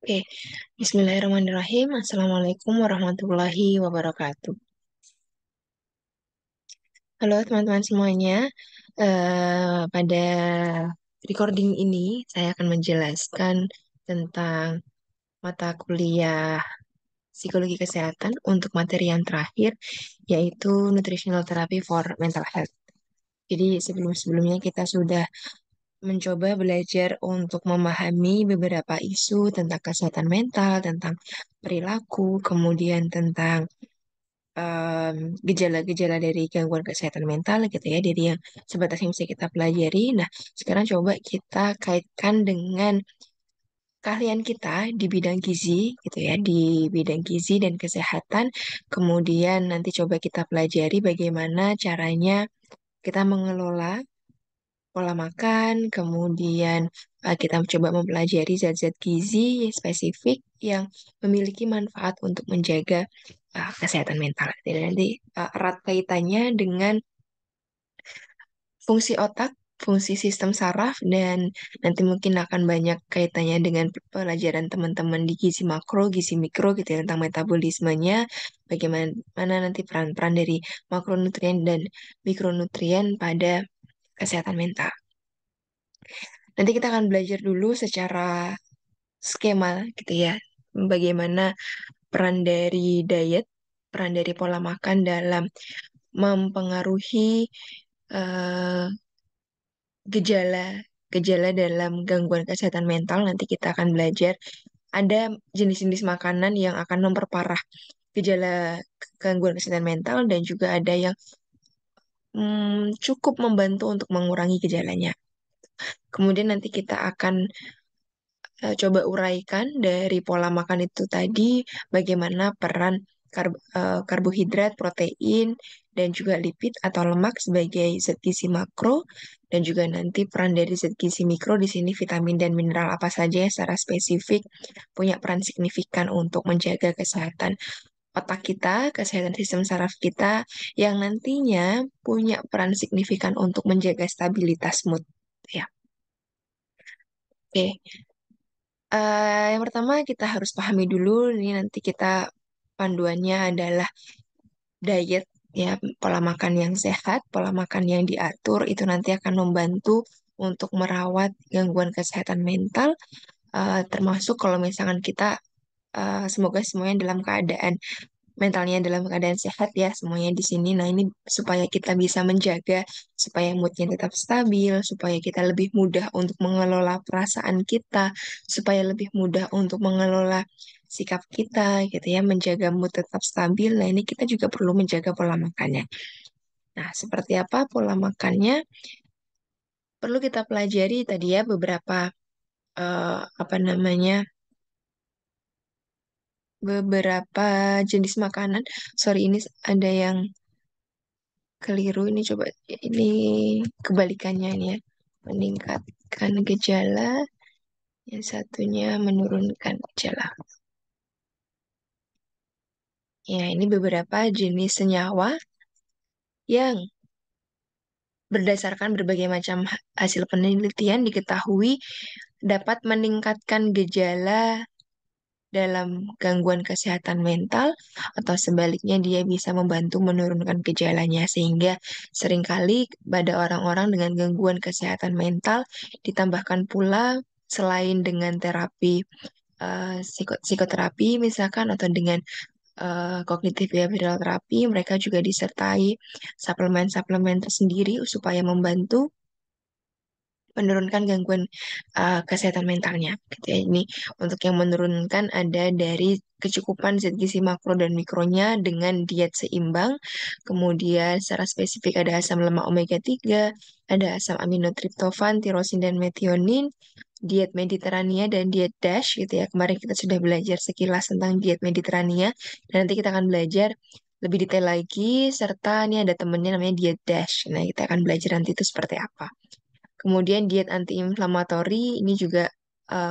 Oke, Bismillahirrahmanirrahim. Assalamualaikum warahmatullahi wabarakatuh. Halo teman-teman semuanya. Pada recording ini, saya akan menjelaskan tentang mata kuliah Psikologi Kesehatan untuk materi yang terakhir, yaitu Nutritional Therapy for Mental Health. Jadi sebelum-sebelumnya kita sudah mencoba belajar untuk memahami beberapa isu tentang kesehatan mental, tentang perilaku, kemudian tentang gejala-gejala dari gangguan kesehatan mental gitu ya, dari yang sebatas yang bisa kita pelajari. Nah, sekarang coba kita kaitkan dengan keahlian kita di bidang gizi gitu ya, di bidang gizi dan kesehatan. Kemudian nanti coba kita pelajari bagaimana caranya kita mengelola pola makan, kemudian kita coba mempelajari zat-zat gizi spesifik yang memiliki manfaat untuk menjaga kesehatan mental. Jadi nanti erat kaitannya dengan fungsi otak, fungsi sistem saraf, dan nanti mungkin akan banyak kaitannya dengan pelajaran teman-teman di gizi makro, gizi mikro gitu ya, tentang metabolismenya, bagaimana nanti peran-peran dari makronutrien dan mikronutrien pada kesehatan mental. Nanti kita akan belajar dulu secara skema gitu ya, bagaimana peran dari diet, peran dari pola makan dalam mempengaruhi eh, gejala gejala dalam gangguan kesehatan mental. Nanti kita akan belajar ada jenis-jenis makanan yang akan memperparah gejala gangguan kesehatan mental dan juga ada yang cukup membantu untuk mengurangi gejalanya. Kemudian nanti kita akan coba uraikan dari pola makan itu tadi, bagaimana peran karbohidrat, protein, dan juga lipid atau lemak sebagai zat gizi makro, dan juga nanti peran dari zat gizi mikro di sini vitamin dan mineral apa saja yang secara spesifik punya peran signifikan untuk menjaga kesehatan otak kita, kesehatan sistem saraf kita, yang nantinya punya peran signifikan untuk menjaga stabilitas mood. Ya, oke. Yang pertama kita harus pahami dulu, ini nanti kita panduannya adalah diet, ya, pola makan yang sehat, pola makan yang diatur, itu nanti akan membantu untuk merawat gangguan kesehatan mental, termasuk kalau misalkan kita semoga semuanya dalam keadaan mentalnya dalam keadaan sehat ya semuanya di sini. Nah, ini supaya kita bisa menjaga supaya moodnya tetap stabil, supaya kita lebih mudah untuk mengelola perasaan kita, supaya lebih mudah untuk mengelola sikap kita gitu ya, menjaga mood tetap stabil. Nah, ini kita juga perlu menjaga pola makannya. Nah, seperti apa pola makannya? Perlu kita pelajari tadi ya beberapa apa namanya? Beberapa jenis makanan. Sorry, ini ada yang keliru ini, coba ini kebalikannya ini ya, meningkatkan gejala, yang satunya menurunkan gejala. Ya, ini beberapa jenis senyawa yang berdasarkan berbagai macam hasil penelitian diketahui dapat meningkatkan gejala dalam gangguan kesehatan mental, atau sebaliknya dia bisa membantu menurunkan gejalanya, sehingga seringkali pada orang-orang dengan gangguan kesehatan mental ditambahkan pula selain dengan terapi psikoterapi misalkan, atau dengan kognitif behavioral terapi, mereka juga disertai suplemen-suplemen tersendiri supaya membantu menurunkan gangguan kesehatan mentalnya. Gitu ya. Ini untuk yang menurunkan ada dari kecukupan zat gizi makro dan mikronya dengan diet seimbang. Kemudian secara spesifik ada asam lemak omega 3, ada asam aminotriptofan, tirosin dan metionin, diet Mediterania dan diet DASH gitu ya. Kemarin kita sudah belajar sekilas tentang diet Mediterania dan nanti kita akan belajar lebih detail lagi, serta ini ada temennya namanya diet DASH. Nah, kita akan belajar nanti itu seperti apa. Kemudian diet antiinflamatori ini juga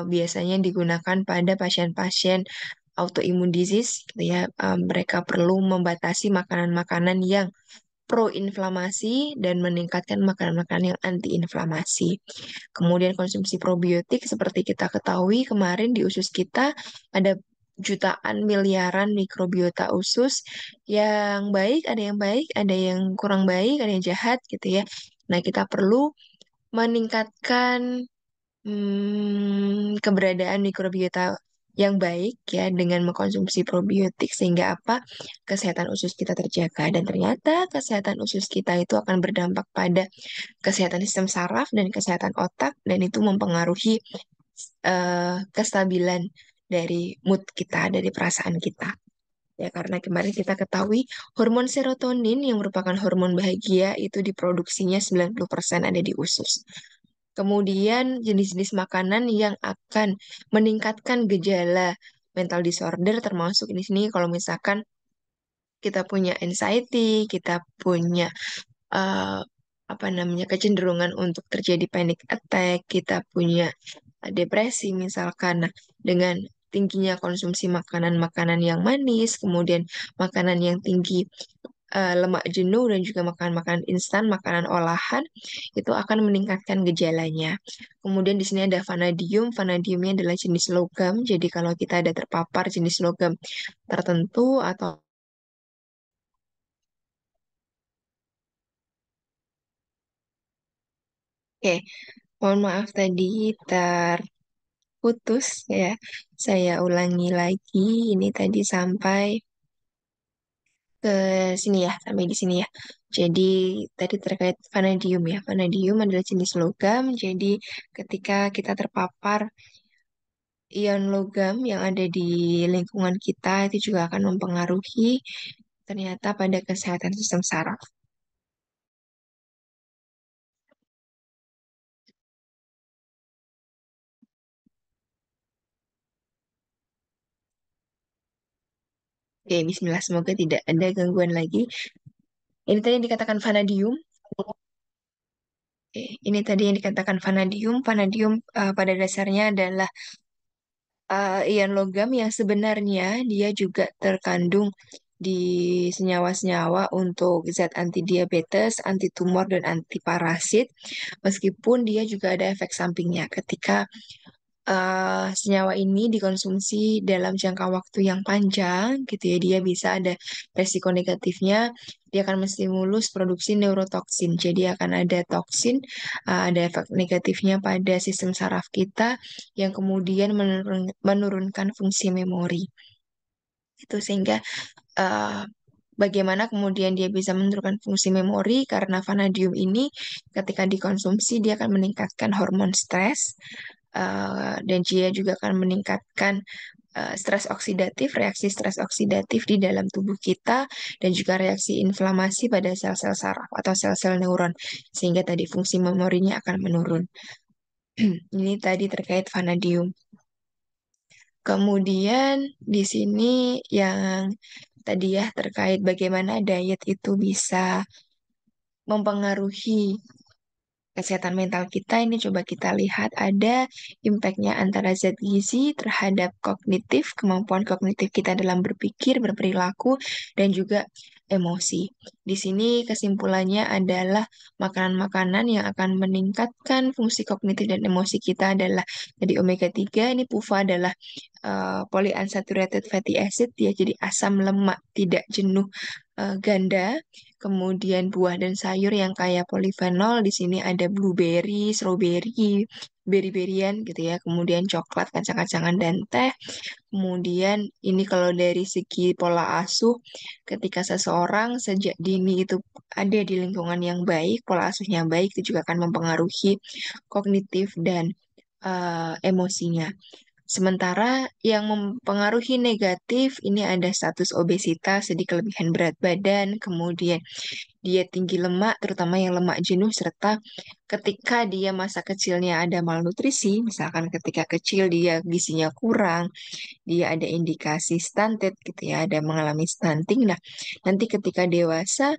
biasanya digunakan pada pasien-pasien autoimun disease gitu ya. Mereka perlu membatasi makanan-makanan yang pro-inflamasi dan meningkatkan makanan-makanan yang anti-inflamasi. Kemudian konsumsi probiotik seperti kita ketahui kemarin di usus kita ada jutaan miliaran mikrobiota usus yang baik, ada yang kurang baik, ada yang jahat gitu ya. Nah, kita perlu meningkatkan keberadaan mikrobiota yang baik ya dengan mengkonsumsi probiotik sehingga apa? Kesehatan usus kita terjaga dan ternyata kesehatan usus kita itu akan berdampak pada kesehatan sistem saraf dan kesehatan otak dan itu mempengaruhi kestabilan dari mood kita, dari perasaan kita. Ya, karena kemarin kita ketahui hormon serotonin yang merupakan hormon bahagia itu diproduksinya 90% ada di usus. Kemudian jenis-jenis makanan yang akan meningkatkan gejala mental disorder termasuk di sini kalau misalkan kita punya anxiety, kita punya eh, apa namanya kecenderungan untuk terjadi panic attack, kita punya depresi misalkan. Nah, dengan tingginya konsumsi makanan-makanan yang manis, kemudian makanan yang tinggi lemak jenuh dan juga makanan-makanan instan, makanan olahan itu akan meningkatkan gejalanya. Kemudian di sini ada vanadium. Vanadiumnya adalah jenis logam. Jadi kalau kita ada terpapar jenis logam tertentu atau oke, mohon maaf tadi terputus ya. Saya ulangi lagi. Ini tadi sampai ke sini ya, sampai di sini ya. Jadi tadi terkait vanadium ya. Vanadium adalah jenis logam. Jadi ketika kita terpapar ion logam yang ada di lingkungan kita itu juga akan mempengaruhi ternyata pada kesehatan sistem saraf. Oke, bismillah. Semoga tidak ada gangguan lagi. Ini tadi yang dikatakan vanadium. Oke, ini tadi yang dikatakan vanadium. Vanadium pada dasarnya adalah ion logam yang sebenarnya dia juga terkandung di senyawa-senyawa untuk zat anti diabetes, anti tumor, dan anti parasit. Meskipun dia juga ada efek sampingnya ketika senyawa ini dikonsumsi dalam jangka waktu yang panjang, gitu ya, dia bisa ada resiko negatifnya. Dia akan menstimulus produksi neurotoksin. Jadi akan ada toksin, ada efek negatifnya pada sistem saraf kita yang kemudian menurunkan fungsi memori. Itu sehingga eh, bagaimana kemudian dia bisa menurunkan fungsi memori karena vanadium ini ketika dikonsumsi dia akan meningkatkan hormon stres dan dia juga akan meningkatkan stres oksidatif, reaksi stres oksidatif di dalam tubuh kita dan juga reaksi inflamasi pada sel-sel saraf atau sel-sel neuron sehingga tadi fungsi memorinya akan menurun. Ini tadi terkait vanadium. Kemudian di sini yang tadi ya terkait bagaimana diet itu bisa mempengaruhi kesehatan mental kita ini coba kita lihat ada impaknya antara zat gizi terhadap kognitif, kemampuan kognitif kita dalam berpikir, berperilaku, dan juga emosi. Di sini kesimpulannya adalah makanan-makanan yang akan meningkatkan fungsi kognitif dan emosi kita adalah jadi omega 3 ini PUFA adalah polyunsaturated fatty acid ya jadi asam lemak tidak jenuh ganda. Kemudian buah dan sayur yang kaya polifenol, di sini ada blueberry, strawberry, beri-berian gitu ya. Kemudian coklat, kacang-kacangan, dan teh. Kemudian ini kalau dari segi pola asuh, ketika seseorang sejak dini itu ada di lingkungan yang baik, pola asuhnya baik, itu juga akan mempengaruhi kognitif dan emosinya. Sementara yang mempengaruhi negatif ini ada status obesitas, jadi kelebihan berat badan, kemudian dia tinggi lemak, terutama yang lemak jenuh, serta ketika dia masa kecilnya ada malnutrisi, misalkan ketika kecil dia gizinya kurang, dia ada indikasi stunted gitu ya, ada mengalami stunting. Nah, nanti ketika dewasa,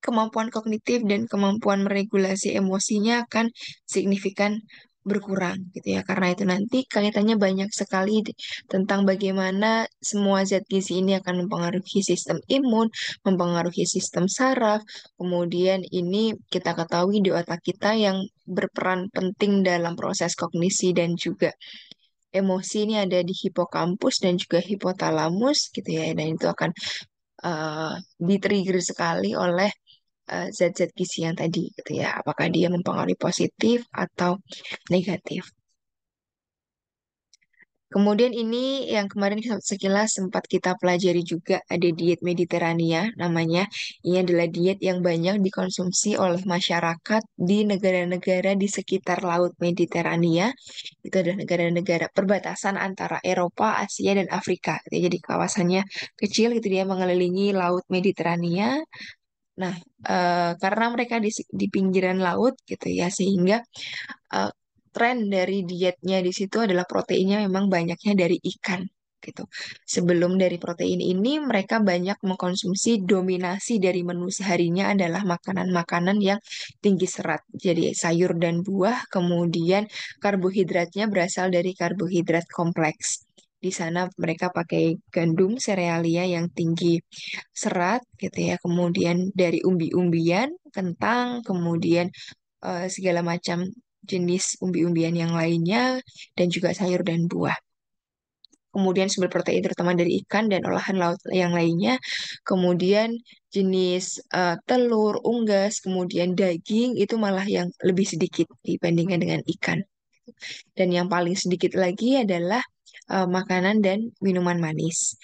kemampuan kognitif dan kemampuan meregulasi emosinya akan signifikan berkurang gitu ya. Karena itu nanti kaitannya banyak sekali tentang bagaimana semua zat gizi ini akan mempengaruhi sistem imun, mempengaruhi sistem saraf. Kemudian ini kita ketahui di otak kita yang berperan penting dalam proses kognisi dan juga emosi ini ada di hipokampus dan juga hipotalamus gitu ya. Dan itu akan eh, di-trigger sekali oleh zat-zat gizi yang tadi gitu ya. Apakah dia mempengaruhi positif atau negatif. Kemudian ini yang kemarin sekilas sempat kita pelajari juga ada diet Mediterania namanya. Ini adalah diet yang banyak dikonsumsi oleh masyarakat di negara-negara di sekitar Laut Mediterania. Itu adalah negara-negara perbatasan antara Eropa, Asia, dan Afrika. Jadi kawasannya kecil gitu dia mengelilingi Laut Mediterania. Nah, karena mereka di pinggiran laut gitu ya, sehingga eh, tren dari dietnya di situ adalah proteinnya memang banyaknya dari ikan gitu. Sebelum dari protein ini mereka banyak mengkonsumsi dominasi dari menu seharinya adalah makanan-makanan yang tinggi serat. Jadi sayur dan buah, kemudian karbohidratnya berasal dari karbohidrat kompleks. Di sana mereka pakai gandum serealia yang tinggi serat gitu ya. Kemudian dari umbi-umbian, kentang, kemudian segala macam jenis umbi-umbian yang lainnya, dan juga sayur dan buah. Kemudian sumber protein terutama dari ikan dan olahan laut yang lainnya. Kemudian jenis telur, unggas, kemudian daging itu malah yang lebih sedikit dibandingkan dengan ikan. Dan yang paling sedikit lagi adalah makanan dan minuman manis.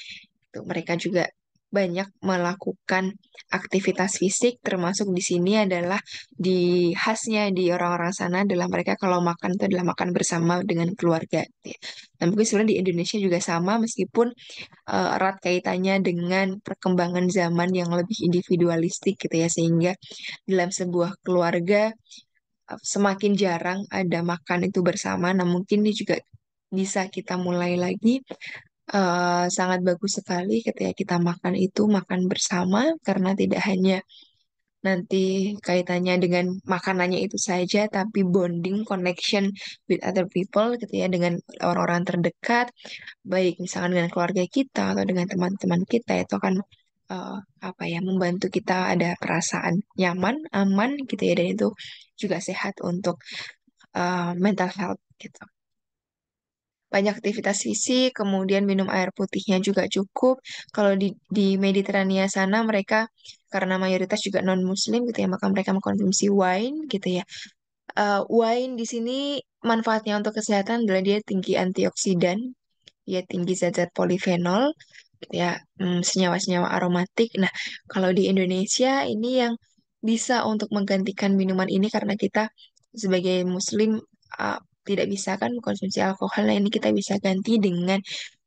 Mereka juga banyak melakukan aktivitas fisik, termasuk di sini adalah di khasnya di orang-orang sana adalah mereka kalau makan itu adalah makan bersama dengan keluarga. Nah, mungkin sebenarnya di Indonesia juga sama, meskipun erat kaitannya dengan perkembangan zaman yang lebih individualistik gitu ya, sehingga dalam sebuah keluarga semakin jarang ada makan itu bersama. Nah, mungkin ini juga bisa kita mulai lagi. Sangat bagus sekali ketika kita makan itu makan bersama karena tidak hanya nanti kaitannya dengan makanannya itu saja, tapi bonding, connection with other people gitu ya dengan orang-orang terdekat, baik misalkan dengan keluarga kita atau dengan teman-teman kita itu akan eh, apa ya membantu kita ada perasaan nyaman, aman gitu ya dan itu juga sehat untuk mental health gitu. Banyak aktivitas fisik, kemudian minum air putihnya juga cukup. Kalau di Mediterania sana mereka karena mayoritas juga non-Muslim gitu ya, maka mereka mengkonsumsi wine gitu ya. Wine di sini manfaatnya untuk kesehatan adalah dia tinggi antioksidan, dia tinggi zat-zat polifenol, gitu ya, senyawa-senyawa aromatik. Nah, kalau di Indonesia ini yang bisa untuk menggantikan minuman ini karena kita sebagai Muslim uh, tidak bisa kan mengkonsumsi alkohol. Nah, ini kita bisa ganti dengan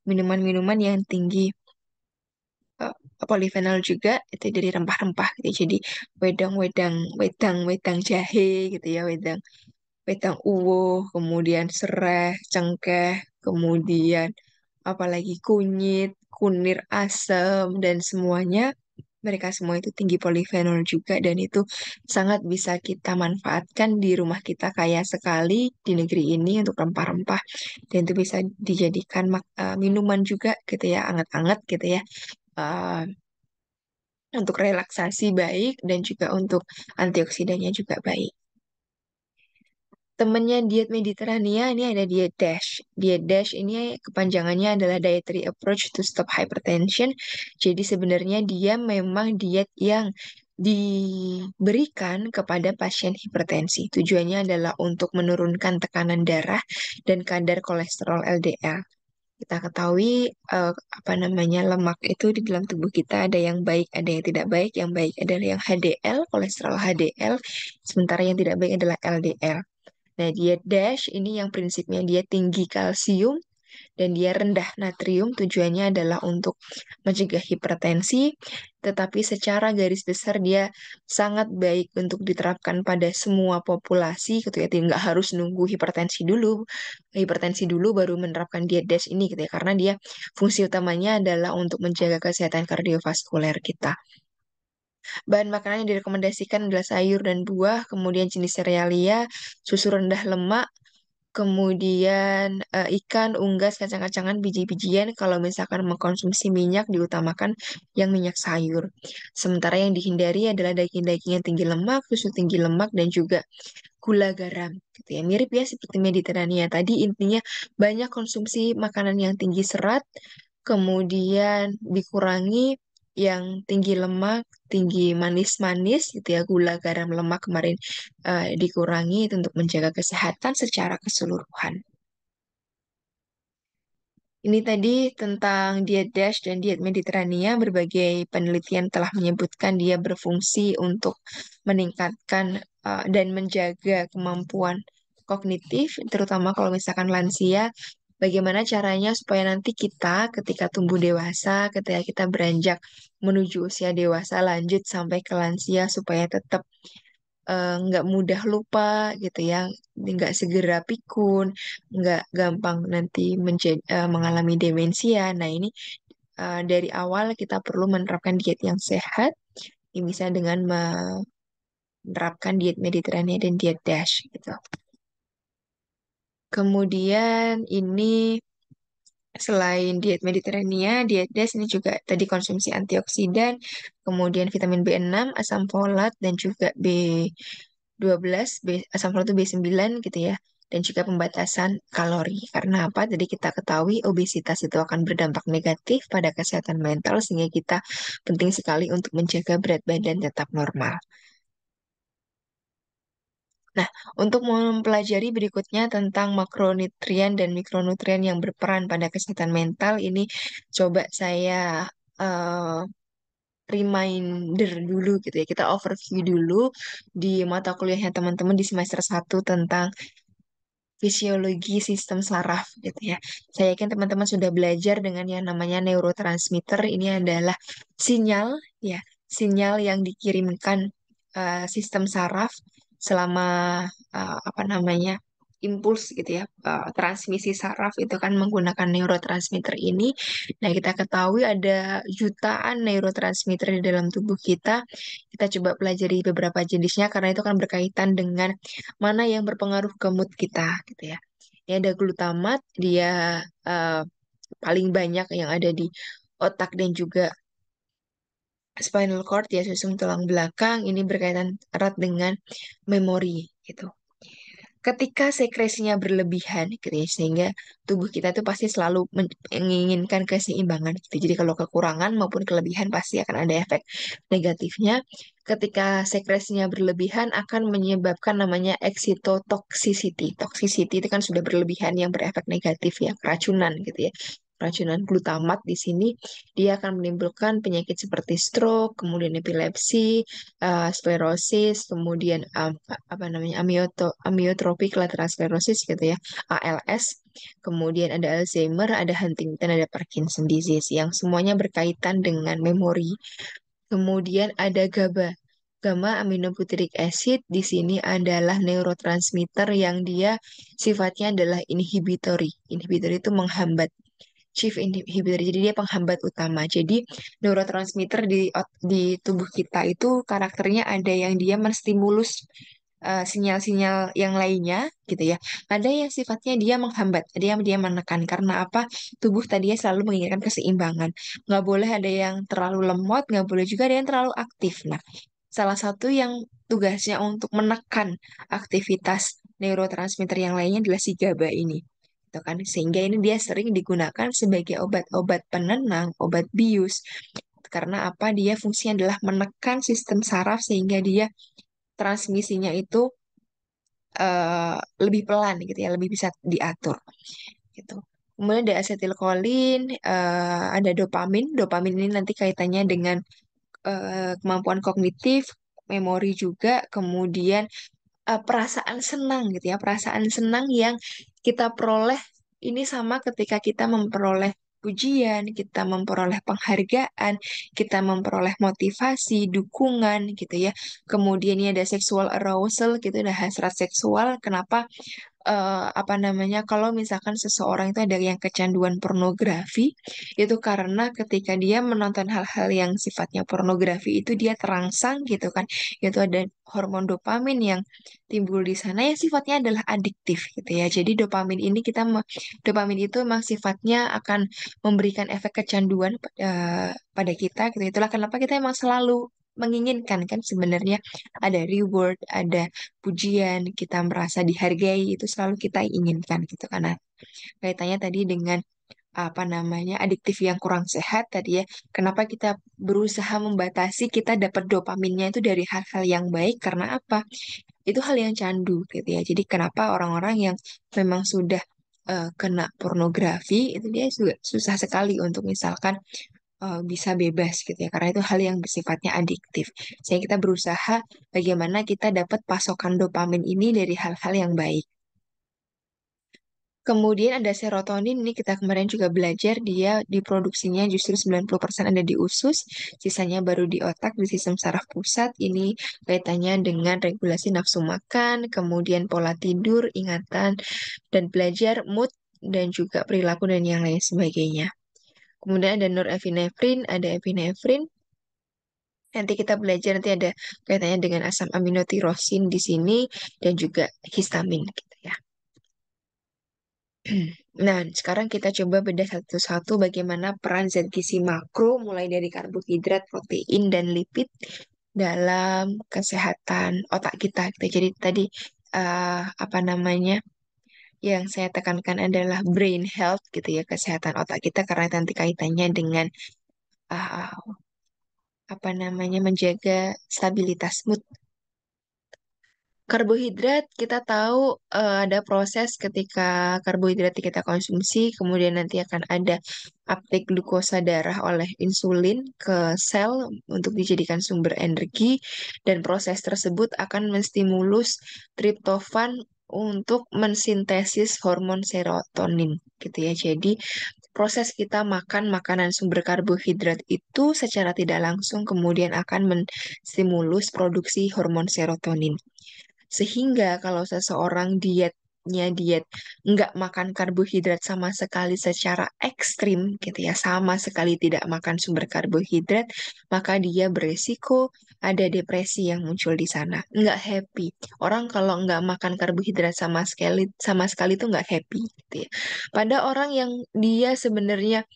minuman-minuman yang tinggi uh, polifenol juga itu dari rempah-rempah gitu. Jadi wedang jahe gitu ya, wedang uwo, kemudian serai, cengkeh, kemudian apalagi kunyit, kunir asam, dan semuanya, mereka semua itu tinggi polifenol juga, dan itu sangat bisa kita manfaatkan di rumah kita kaya sekali di negeri ini untuk rempah-rempah, dan itu bisa dijadikan minuman juga gitu ya, anget-anget gitu ya, eh, untuk relaksasi baik, dan juga untuk antioksidannya juga baik. Temennya diet Mediterania ini ada diet DASH. Diet DASH ini kepanjangannya adalah Dietary Approach to Stop Hypertension. Jadi sebenarnya dia memang diet yang diberikan kepada pasien hipertensi. Tujuannya adalah untuk menurunkan tekanan darah dan kadar kolesterol LDL. Kita ketahui apa namanya lemak itu di dalam tubuh kita ada yang baik, ada yang tidak baik. Yang baik adalah yang HDL, kolesterol HDL, sementara yang tidak baik adalah LDL. Nah, diet DASH ini yang prinsipnya dia tinggi kalsium dan dia rendah natrium. Tujuannya adalah untuk mencegah hipertensi, tetapi secara garis besar dia sangat baik untuk diterapkan pada semua populasi gitu ya. Tidak harus nunggu hipertensi dulu baru menerapkan diet DASH ini gitu ya. Karena dia fungsi utamanya adalah untuk menjaga kesehatan kardiovaskuler kita. Bahan makanan yang direkomendasikan adalah sayur dan buah, kemudian jenis serealia, susu rendah lemak, Kemudian ikan, unggas, kacang-kacangan, biji-bijian. Kalau misalkan mengkonsumsi minyak, diutamakan yang minyak sayur. Sementara yang dihindari adalah daging-daging yang tinggi lemak, susu tinggi lemak, dan juga gula garam. Gitu ya. Mirip ya seperti Mediterania. Tadi intinya banyak konsumsi makanan yang tinggi serat, kemudian dikurangi yang tinggi lemak, tinggi manis-manis gitu ya, gula, garam, lemak kemarin dikurangi itu untuk menjaga kesehatan secara keseluruhan. Ini tadi tentang diet DASH dan diet Mediterania. Berbagai penelitian telah menyebutkan dia berfungsi untuk meningkatkan dan menjaga kemampuan kognitif, terutama kalau misalkan lansia. Bagaimana caranya supaya nanti kita ketika tumbuh dewasa, ketika kita beranjak menuju usia dewasa, lanjut sampai ke lansia supaya tetap nggak mudah lupa gitu ya, nggak segera pikun, nggak gampang nanti mengalami demensia. Nah ini dari awal kita perlu menerapkan diet yang sehat, yang bisa dengan menerapkan diet Mediterania dan diet DASH gitu. Kemudian ini selain diet Mediterania, diet DASH ini juga tadi konsumsi antioksidan, kemudian vitamin B6, asam folat, dan juga B12, asam folat itu B9 gitu ya. Dan juga pembatasan kalori. Karena apa? Tadi kita ketahui obesitas itu akan berdampak negatif pada kesehatan mental sehingga kita penting sekali untuk menjaga berat badan tetap normal. Nah, untuk mempelajari berikutnya tentang makronutrien dan mikronutrien yang berperan pada kesehatan mental, ini coba saya eh, reminder dulu gitu ya. Kita overview dulu di mata kuliahnya teman-teman di semester 1 tentang fisiologi sistem saraf gitu ya. Saya yakin teman-teman sudah belajar dengan yang namanya neurotransmitter. Ini adalah sinyal ya, sinyal yang dikirimkan sistem saraf selama apa namanya? Impuls gitu ya, transmisi saraf itu kan menggunakan neurotransmitter ini. Nah, kita ketahui ada jutaan neurotransmitter di dalam tubuh kita. Kita coba pelajari beberapa jenisnya karena itu kan berkaitan dengan mana yang berpengaruh ke mood kita gitu ya. Ini ada glutamat, dia eh, paling banyak yang ada di otak dan juga spinal cord ya, susun tulang belakang. Ini berkaitan erat dengan memori gitu. Ketika sekresinya berlebihan gitu ya, sehingga tubuh kita tuh pasti selalu menginginkan keseimbangan gitu. Jadi kalau kekurangan maupun kelebihan pasti akan ada efek negatifnya. Ketika sekresinya berlebihan akan menyebabkan namanya excitotoxicity. Toxicity itu kan sudah berlebihan yang berefek negatif ya, keracunan gitu ya. Keracunan glutamat di sini dia akan menimbulkan penyakit seperti stroke, kemudian epilepsi, sklerosis, kemudian apa namanya amyotrophic lateral sclerosis gitu ya, ALS, kemudian ada Alzheimer, ada Huntington, ada Parkinson disease yang semuanya berkaitan dengan memori. Kemudian ada GABA. Gamma aminobutyric acid di sini adalah neurotransmitter yang dia sifatnya adalah inhibitory. Inhibitory itu menghambat, chief inhibitor. Jadi dia penghambat utama. Jadi neurotransmitter di tubuh kita itu karakternya ada yang dia menstimulus sinyal-sinyal yang lainnya gitu ya. Ada yang sifatnya dia menghambat, ada yang dia menekan. Karena apa? Tubuh tadinya selalu menginginkan keseimbangan. Nggak boleh ada yang terlalu lemot, nggak boleh juga ada yang terlalu aktif. Nah, salah satu yang tugasnya untuk menekan aktivitas neurotransmitter yang lainnya adalah si GABA ini. Gitu kan? Sehingga ini dia sering digunakan sebagai obat-obat penenang, obat bius. Karena apa? Dia fungsinya adalah menekan sistem saraf sehingga dia transmisinya itu lebih pelan gitu ya, lebih bisa diatur gitu. Kemudian ada asetilkolin, ada dopamin. Dopamin ini nanti kaitannya dengan kemampuan kognitif, memori juga, kemudian perasaan senang gitu ya, perasaan senang yang kita peroleh ini sama ketika kita memperoleh pujian, kita memperoleh penghargaan, kita memperoleh motivasi, dukungan gitu ya. Kemudian ini ada sexual arousal gitu, ada hasrat seksual. Kenapa? apa namanya, kalau misalkan seseorang itu ada yang kecanduan pornografi, itu karena ketika dia menonton hal-hal yang sifatnya pornografi itu dia terangsang gitu kan, itu ada hormon dopamin yang timbul di sana yang sifatnya adalah adiktif gitu ya. Jadi dopamin itu memang sifatnya akan memberikan efek kecanduan pada kita gitu. Itulah kenapa kita emang selalu menginginkan kan sebenarnya ada reward, ada pujian, kita merasa dihargai, itu selalu kita inginkan gitu karena kaitannya tadi dengan apa namanya adiktif yang kurang sehat tadi ya. Kenapa kita berusaha membatasi kita dapat dopaminnya itu dari hal-hal yang baik karena apa? Itu hal yang candu gitu ya. Jadi kenapa orang-orang yang memang sudah kena pornografi itu dia juga susah sekali untuk misalkan bisa bebas gitu ya karena itu hal yang bersifatnya adiktif. Sehingga kita berusaha bagaimana kita dapat pasokan dopamin ini dari hal-hal yang baik. Kemudian ada serotonin, ini kita kemarin juga belajar dia diproduksinya justru 90% ada di usus, sisanya baru di otak, di sistem saraf pusat. Ini kaitannya dengan regulasi nafsu makan, kemudian pola tidur, ingatan, dan belajar, mood, dan juga perilaku dan yang lain sebagainya. Kemudian ada norepinefrin, ada epinefrin. Nanti kita belajar nanti ada kaitannya dengan asam amino tirosin di sini dan juga histamin gitu ya. Nah, sekarang kita coba bedah satu-satu bagaimana peran zat gizi makro mulai dari karbohidrat, protein, dan lipid dalam kesehatan otak kita. Gitu. Jadi tadi apa namanya yang saya tekankan adalah brain health gitu ya, kesehatan otak kita karena nanti kaitannya dengan uh, apa namanya menjaga stabilitas mood. Karbohidrat kita tahu ada proses ketika karbohidrat kita konsumsi, kemudian nanti akan ada uptake glukosa darah oleh insulin ke sel untuk dijadikan sumber energi, dan proses tersebut akan menstimulus triptofan untuk mensintesis hormon serotonin gitu ya. Jadi proses kita makan makanan sumber karbohidrat itu secara tidak langsung kemudian akan menstimulus produksi hormon serotonin. Sehingga kalau seseorang diet nggak makan karbohidrat sama sekali secara ekstrim gitu ya, sama sekali tidak makan sumber karbohidrat, maka dia beresiko ada depresi yang muncul di sana. Nggak happy. Orang kalau nggak makan karbohidrat sama sekali tuh nggak happy gitu ya. Pada orang yang dia sebenarnya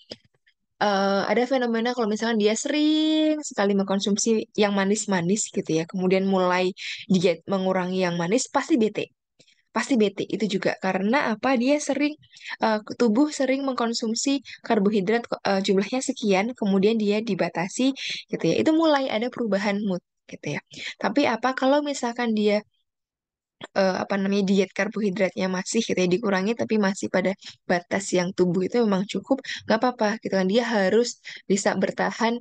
ada fenomena kalau misalkan dia sering sekali mengkonsumsi yang manis-manis gitu ya, kemudian mulai diet mengurangi yang manis, pasti bete. Pasti bete itu juga karena apa? Dia sering tubuh sering mengkonsumsi karbohidrat jumlahnya sekian, kemudian dia dibatasi gitu ya. Itu mulai ada perubahan mood gitu ya. Tapi apa kalau misalkan dia apa namanya diet karbohidratnya masih gitu ya dikurangi tapi masih pada batas yang tubuh itu memang cukup, nggak apa-apa gitu kan, dia harus bisa bertahan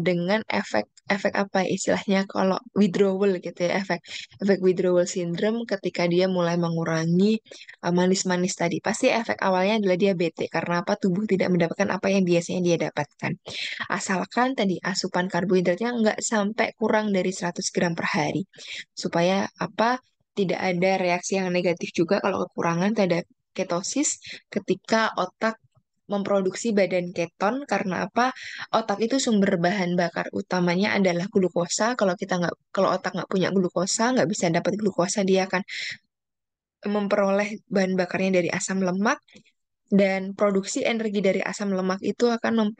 dengan efek apa ya istilahnya kalau withdrawal gitu ya, efek efek withdrawal syndrome ketika dia mulai mengurangi manis-manis tadi, pasti efek awalnya adalah dia bete karena apa, tubuh tidak mendapatkan apa yang biasanya dia dapatkan, asalkan tadi asupan karbohidratnya nggak sampai kurang dari 100 gram per hari supaya apa, tidak ada reaksi yang negatif juga kalau kekurangan, tidak ada ketosis ketika otak memproduksi badan keton karena apa, otak itu sumber bahan bakar utamanya adalah glukosa, kalau otak nggak punya glukosa nggak bisa dapat glukosa, dia akan memperoleh bahan bakarnya dari asam lemak, dan produksi energi dari asam lemak itu akan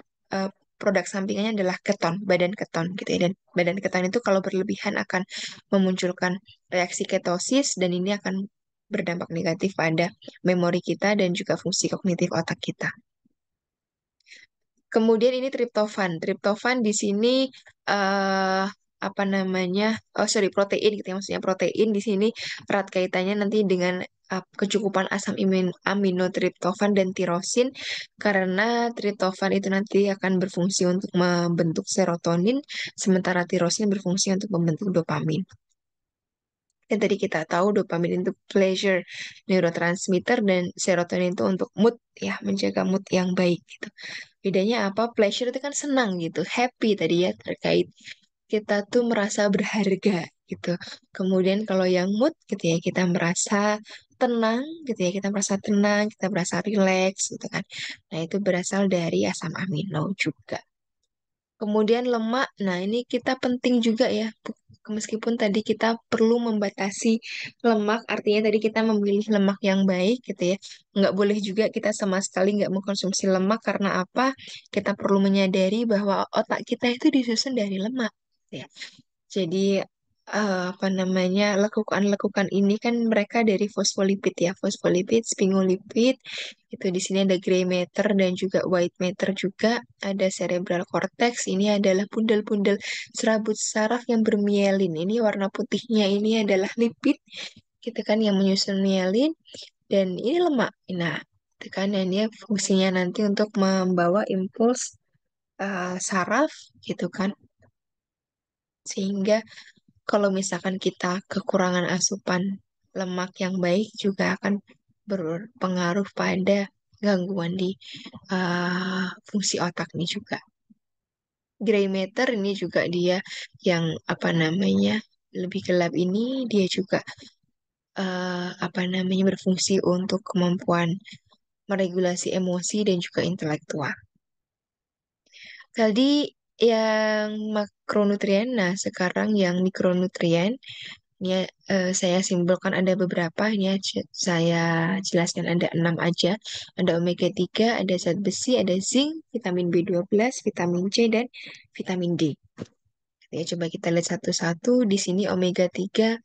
produk sampingannya adalah keton, badan keton gitu ya. Dan badan keton itu kalau berlebihan akan memunculkan reaksi ketosis dan ini akan berdampak negatif pada memori kita dan juga fungsi kognitif otak kita. Kemudian ini triptofan. Triptofan di sini eh apa namanya? Oh sorry, protein gitu ya. Maksudnya protein di sini erat kaitannya nanti dengan kecukupan asam aminotriptofan dan tirosin karena triptofan itu nanti akan berfungsi untuk membentuk serotonin sementara tirosin berfungsi untuk membentuk dopamin. Dan tadi kita tahu dopamin itu pleasure neurotransmitter dan serotonin itu untuk mood ya, menjaga mood yang baik gitu. Bedanya apa? Pleasure itu kan senang gitu, happy tadi ya, terkait kita tuh merasa berharga gitu. Kemudian kalau yang mood gitu ya, kita merasa tenang gitu ya, kita merasa tenang, kita merasa rileks gitu kan. Nah, itu berasal dari asam amino juga. Kemudian lemak, nah ini kita penting juga ya. Meskipun tadi kita perlu membatasi lemak, artinya tadi kita memilih lemak yang baik gitu ya. Nggak boleh juga kita sama sekali nggak mengkonsumsi lemak karena apa? Kita perlu menyadari bahwa otak kita itu disusun dari lemak, gitu ya. Jadi apa namanya lekukan-lekukan ini kan mereka dari fosfolipid ya, fosfolipid, sphingolipid. Itu di sini ada gray matter dan juga white matter juga. Ada cerebral cortex. Ini adalah pundal-pundal serabut saraf yang bermielin. Ini warna putihnya ini adalah lipid, gitu kan yang menyusun mielin dan ini lemak. Nah, itu kan dan dia fungsinya nanti untuk membawa impuls saraf gitu kan. Sehingga kalau misalkan kita kekurangan asupan lemak yang baik juga akan berpengaruh pada gangguan di fungsi otak ini juga. Gray matter ini juga dia yang apa namanya lebih gelap ini dia juga apa namanya berfungsi untuk kemampuan meregulasi emosi dan juga intelektual. Tadi yang makronutrien, nah sekarang yang mikronutrien. Ini saya simpulkan ada beberapa, ini saya jelaskan ada 6 aja. Ada omega 3, ada zat besi, ada zinc, vitamin B12, vitamin C, dan vitamin D. Ya, coba kita lihat satu-satu. Di sini omega 3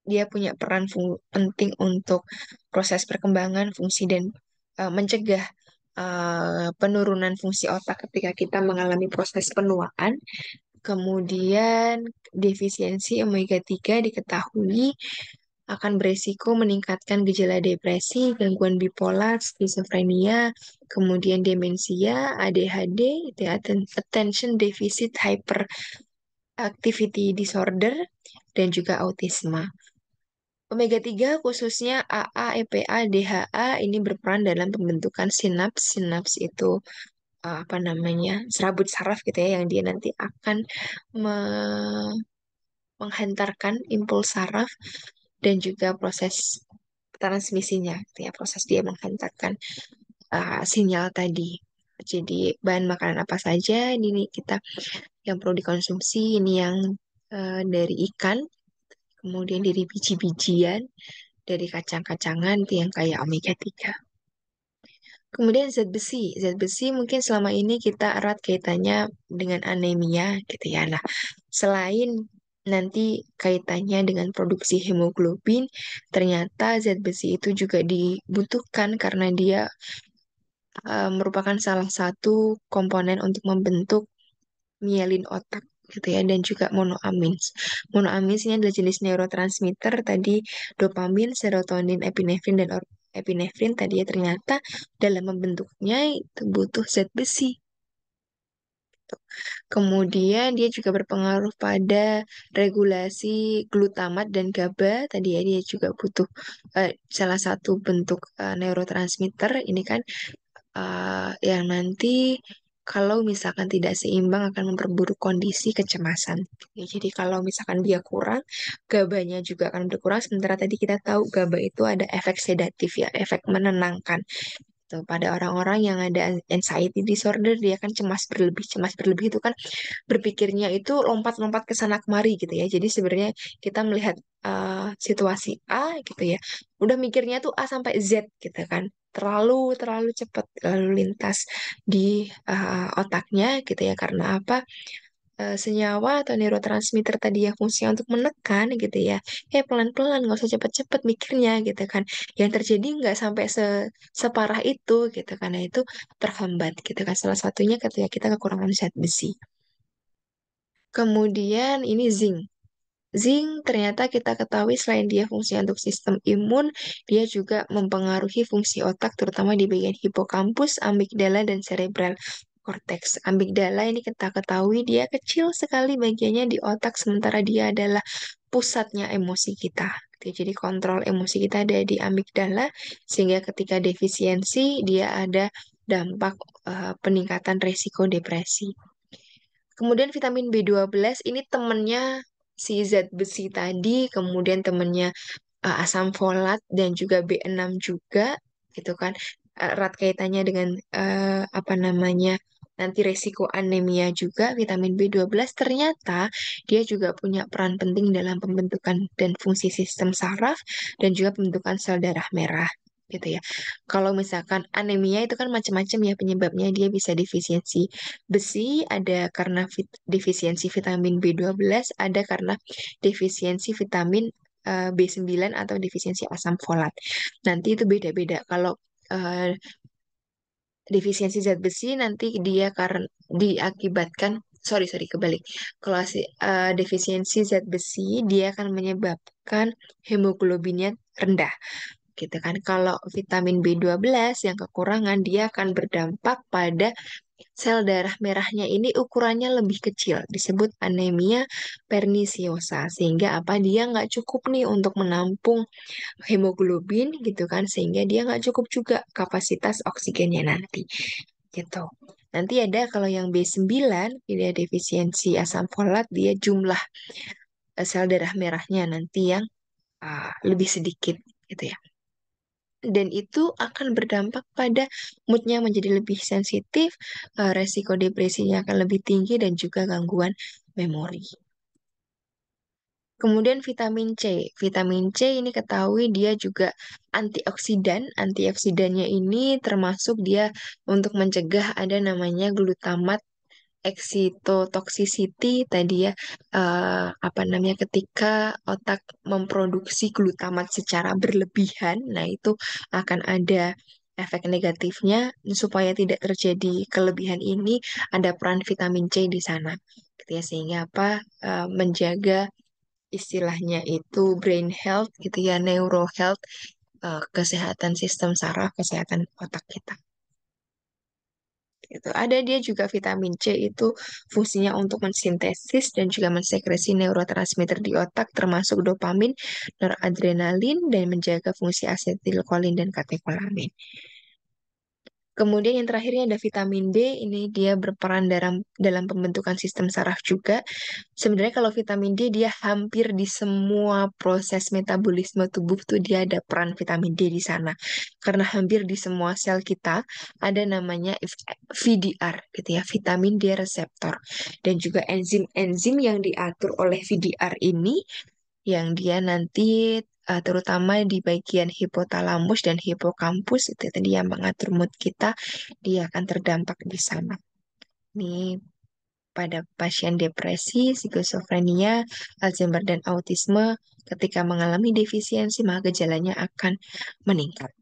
dia punya peran penting untuk proses perkembangan fungsi dan mencegah penurunan fungsi otak ketika kita mengalami proses penuaan. Kemudian defisiensi omega 3 diketahui akan beresiko meningkatkan gejala depresi, gangguan bipolar, skizofrenia, kemudian demensia, ADHD, itu ya, attention deficit hyperactivity disorder, dan juga autisme. Omega 3 khususnya AA, EPA, DHA ini berperan dalam pembentukan sinaps. Sinaps itu apa namanya serabut saraf gitu ya yang dia nanti akan menghantarkan impuls saraf dan juga proses transmisinya, gitu ya, proses dia menghantarkan sinyal tadi. Jadi bahan makanan apa saja ini nih kita yang perlu dikonsumsi ini yang dari ikan, kemudian dari biji-bijian, dari kacang-kacangan itu yang kayak omega 3. Kemudian zat besi. Zat besi mungkin selama ini kita erat kaitannya dengan anemia gitu ya. Nah, selain nanti kaitannya dengan produksi hemoglobin, ternyata zat besi itu juga dibutuhkan karena dia merupakan salah satu komponen untuk membentuk mielin otak gitu ya dan juga monoamins. Monoamins ini adalah jenis neurotransmitter tadi dopamin, serotonin, epinefrin dan epinefrin tadi ya ternyata dalam membentuknya itu butuh zat besi. Kemudian dia juga berpengaruh pada regulasi glutamat dan GABA. Tadi ya dia juga butuh salah satu bentuk neurotransmitter ini kan yang nanti kalau misalkan tidak seimbang akan memperburuk kondisi kecemasan. Ya, jadi kalau misalkan dia kurang, GABA-nya juga akan berkurang. Sementara tadi kita tahu GABA itu ada efek sedatif ya, efek menenangkan. Tuh, pada orang-orang yang ada anxiety disorder, dia kan cemas berlebih. Cemas berlebih itu kan berpikirnya itu lompat-lompat ke sana kemari gitu ya. Jadi sebenarnya kita melihat situasi A gitu ya. Udah mikirnya tuh A sampai Z gitu kan. Terlalu terlalu cepat lalu lintas di otaknya gitu ya. Karena apa? Senyawa atau neurotransmitter tadi yang fungsinya untuk menekan gitu ya. Pelan-pelan nggak usah cepet-cepet mikirnya gitu kan. Yang terjadi nggak sampai separah itu gitu kan. Nah, itu terhambat gitu kan. Salah satunya ketika kita kekurangan zat besi. Kemudian ini zinc. Zinc ternyata kita ketahui selain dia fungsi untuk sistem imun, dia juga mempengaruhi fungsi otak terutama di bagian hipokampus, amigdala, dan cerebral cortex. Amigdala ini kita ketahui dia kecil sekali bagiannya di otak sementara dia adalah pusatnya emosi kita. Jadi kontrol emosi kita ada di amigdala sehingga ketika defisiensi dia ada dampak peningkatan resiko depresi. Kemudian vitamin B12 ini temennya si zat besi tadi, kemudian temennya asam folat dan juga B6 juga gitu kan. Erat kaitannya dengan apa namanya nanti resiko anemia juga. Vitamin B12 ternyata dia juga punya peran penting dalam pembentukan dan fungsi sistem saraf dan juga pembentukan sel darah merah gitu ya. Kalau misalkan anemia itu kan macam-macam ya penyebabnya, dia bisa defisiensi besi, ada karena defisiensi vitamin B12, ada karena defisiensi vitamin B9 atau defisiensi asam folat. Nanti itu beda-beda. Kalau eh, defisiensi zat besi nanti dia karena diakibatkan, sorry sorry kebalik. Kalau defisiensi zat besi dia akan menyebabkan hemoglobinnya rendah gitu kan. Kalau vitamin B12 yang kekurangan dia akan berdampak pada sel darah merahnya ini ukurannya lebih kecil, disebut anemia pernisiosa. Sehingga apa? Dia nggak cukup nih untuk menampung hemoglobin gitu kan, sehingga dia nggak cukup juga kapasitas oksigennya nanti gitu. Nanti ada kalau yang B9, dia defisiensi asam folat, dia jumlah sel darah merahnya nanti yang lebih sedikit gitu ya. Dan itu akan berdampak pada moodnya menjadi lebih sensitif, resiko depresinya akan lebih tinggi, dan juga gangguan memori. Kemudian vitamin C. Vitamin C ini ketahui dia juga antioksidan. Antioksidannya ini termasuk dia untuk mencegah ada namanya glutamat excitotoxicity tadi ya, apa namanya, ketika otak memproduksi glutamat secara berlebihan, nah itu akan ada efek negatifnya. Supaya tidak terjadi kelebihan ini, ada peran vitamin C di sana gitu ya, sehingga apa, menjaga istilahnya itu brain health gitu ya, neuro health, kesehatan sistem saraf, kesehatan otak kita. Gitu. Ada dia juga vitamin C itu fungsinya untuk mensintesis dan juga mensekresi neurotransmitter di otak termasuk dopamin, noradrenalin, dan menjaga fungsi asetilkolin dan katekolamin. Kemudian yang terakhirnya ada vitamin D, ini dia berperan dalam pembentukan sistem saraf juga. Sebenarnya kalau vitamin D dia hampir di semua proses metabolisme tubuh tuh dia ada peran vitamin D di sana. Karena hampir di semua sel kita ada namanya VDR gitu ya, vitamin D reseptor. Dan juga enzim-enzim yang diatur oleh VDR ini yang dia nanti terutama di bagian hipotalamus dan hipokampus itu tadi yang mengatur mood kita, dia akan terdampak di sana. Ini pada pasien depresi, skizofrenia, Alzheimer, dan autisme, ketika mengalami defisiensi, maka gejalanya akan meningkat.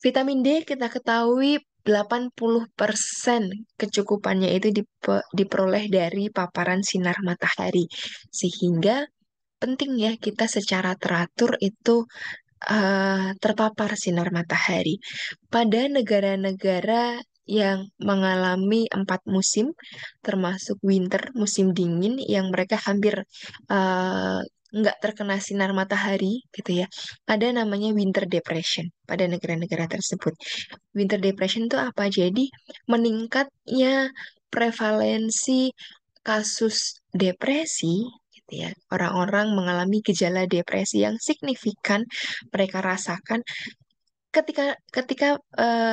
Vitamin D kita ketahui 80% kecukupannya itu diperoleh dari paparan sinar matahari. Sehingga penting ya kita secara teratur itu terpapar sinar matahari. Pada negara-negara yang mengalami 4 musim, termasuk winter, musim dingin, yang mereka hampir uh, nggak terkena sinar matahari, gitu ya. Ada namanya winter depression pada negara-negara tersebut. Winter depression itu apa? Jadi meningkatnya prevalensi kasus depresi gitu ya. Orang-orang mengalami gejala depresi yang signifikan mereka rasakan ketika ketika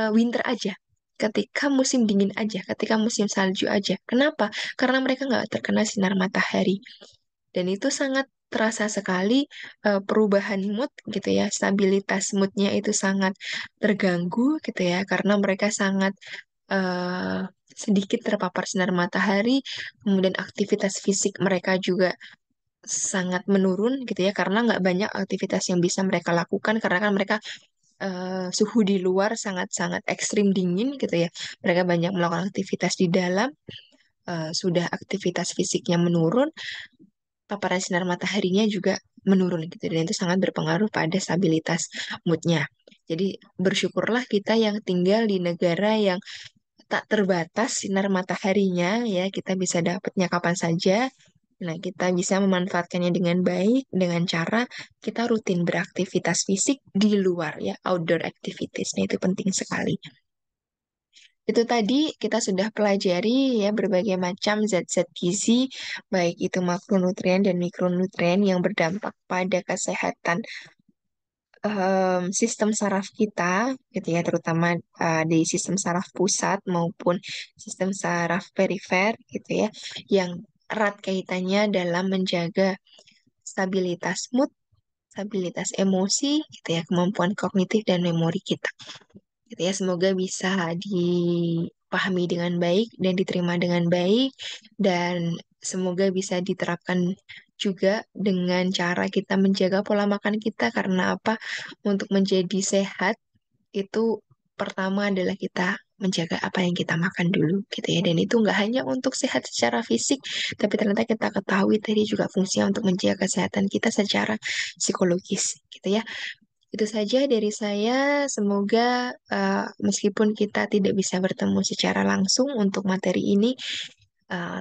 winter aja. Ketika musim dingin aja, ketika musim salju aja. Kenapa? Karena mereka nggak terkena sinar matahari. Dan itu sangat terasa sekali perubahan mood gitu ya, stabilitas moodnya itu sangat terganggu gitu ya, karena mereka sangat eh, sedikit terpapar sinar matahari, kemudian aktivitas fisik mereka juga sangat menurun gitu ya, karena nggak banyak aktivitas yang bisa mereka lakukan, karena kan mereka suhu di luar sangat-sangat ekstrim dingin gitu ya, mereka banyak melakukan aktivitas di dalam, sudah aktivitas fisiknya menurun, paparan sinar mataharinya juga menurun gitu, dan itu sangat berpengaruh pada stabilitas moodnya. Jadi bersyukurlah kita yang tinggal di negara yang tak terbatas sinar mataharinya ya, kita bisa dapatnya kapan saja. Nah, kita bisa memanfaatkannya dengan baik dengan cara kita rutin beraktivitas fisik di luar ya, outdoor activities. Nah, itu penting sekali. Itu tadi kita sudah pelajari ya berbagai macam zat-zat gizi, baik itu makronutrien dan mikronutrien yang berdampak pada kesehatan sistem saraf kita, gitu ya, terutama di sistem saraf pusat maupun sistem saraf perifer, gitu ya, yang erat kaitannya dalam menjaga stabilitas mood, stabilitas emosi, gitu ya, kemampuan kognitif dan memori kita. Gitu ya, semoga bisa dipahami dengan baik dan diterima dengan baik dan semoga bisa diterapkan juga dengan cara kita menjaga pola makan kita karena apa? Untuk menjadi sehat itu pertama adalah kita menjaga apa yang kita makan dulu gitu ya dan itu nggak hanya untuk sehat secara fisik tapi ternyata kita ketahui tadi juga fungsinya untuk menjaga kesehatan kita secara psikologis gitu ya. Itu saja dari saya. Semoga meskipun kita tidak bisa bertemu secara langsung untuk materi ini,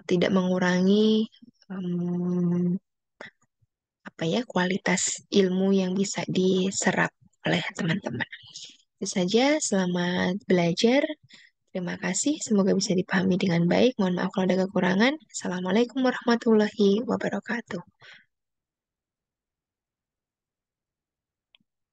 tidak mengurangi em, apa ya kualitas ilmu yang bisa diserap oleh teman-teman. Itu saja. Selamat belajar. Terima kasih. Semoga bisa dipahami dengan baik. Mohon maaf kalau ada kekurangan. Assalamualaikum warahmatullahi wabarakatuh.